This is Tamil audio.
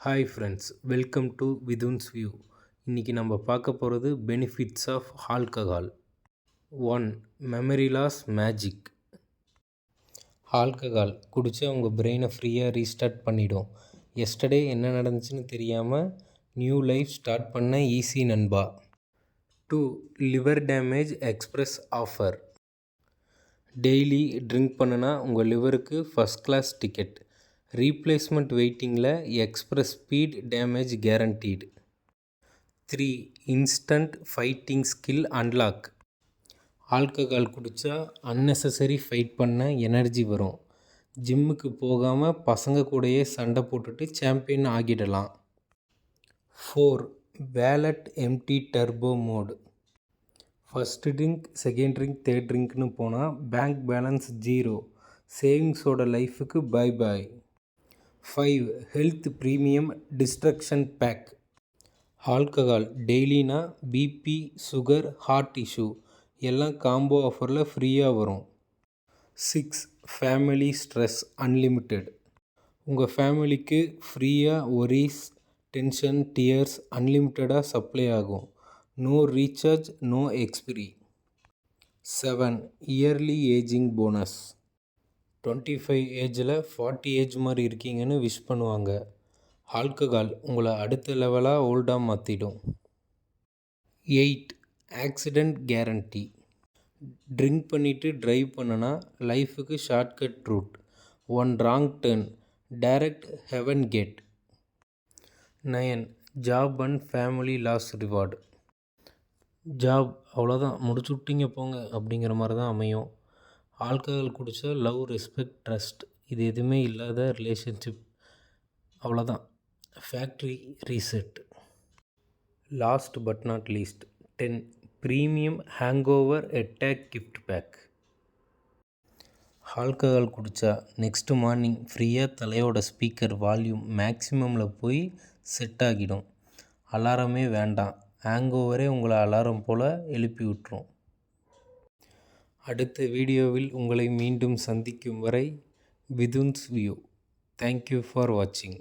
Hi friends, welcome to Vithun's view. இன்றைக்கி நம்ம பார்க்க போகிறது benefits of alcohol. 1. Memory loss magic. Alcohol குடித்தா உங்கள் பிரெயினை ஃப்ரீயாக ரீஸ்டார்ட் பண்ணிடும். எஸ்டர்டே என்ன நடந்துச்சுன்னு தெரியாமல் நியூ லைஃப் ஸ்டார்ட் பண்ண ஈஸி நண்பா. 2. Liver damage express offer. Daily drink பண்ணுனா உங்கள் லிவருக்கு ஃபஸ்ட் கிளாஸ் டிக்கெட். ரீப்ளேஸ்மெண்ட் வெயிட்டிங்கில் express speed damage guaranteed. 3. Instant fighting skill unlock. Alcohol குடித்தா அன்னெசசரி ஃபைட் பண்ண எனர்ஜி வரும். ஜிம்முக்கு போகாமல் பசங்க கூடயே சண்டை போட்டுட்டு சாம்பியன் ஆகிடலாம். 4. Wallet empty turbo mode. First drink, second drink, third ட்ரிங்க்னு போனால் பேங்க் பேலன்ஸ் ஜீரோ. சேவிங்ஸோட லைஃபுக்கு bye bye. 5. Health premium destruction pack. Alcohol டெய்லினா பிபி, சுகர், ஹார்ட் இஷ்யூ எல்லாம் காம்போ ஆஃபரில் ஃப்ரீயாக வரும். 6. Family stress unlimited. உங்கள் ஃபேமிலிக்கு ஃப்ரீயாக ஒரீஸ், டென்ஷன், டியர்ஸ் அன்லிமிட்டடாக சப்ளை ஆகும். No recharge, no expiry. 7. Early ageing bonus. 25 ஏஜில் 40 ஏஜ் மாதிரி இருக்கீங்கன்னு விஷ் பண்ணுவாங்க. ஆல்கஹால் உங்களை அடுத்த லெவலாக ஓல்டாக மாற்றிடும். 8. Accident guarantee. ட்ரிங்க் பண்ணிவிட்டு ட்ரைவ் பண்ணுனா லைஃபுக்கு shortcut route. One wrong turn direct heaven gate. 9. Job and family loss reward. Job அவ்வளோதான், முடிச்சு விட்டீங்க போங்க அப்படிங்கிற மாதிரி தான் அமையும். ஆல்கஹால் குடித்தா லவ், ரெஸ்பெக்ட், ட்ரஸ்ட் இது எதுவுமே இல்லாத ரிலேஷன்ஷிப். அவ்வளோதான், factory reset. Last but not least, 10. Premium hangover attack gift pack. Alcohol குடித்தா நெக்ஸ்ட் மார்னிங் ஃப்ரீயாக தலையோட ஸ்பீக்கர் வால்யூம் மேக்ஸிமமில் போய் செட் ஆகிடும். அலாரமே வேண்டாம், ஹேங்கோவரே உங்களை அலாரம் போல் எழுப்பி விட்டுரும். அடுத்த வீடியோவில் உங்களை மீண்டும் சந்திக்கும் வரை விதுன்ஸ் வியூ. தேங்க்யூ ஃபார் வாட்சிங்.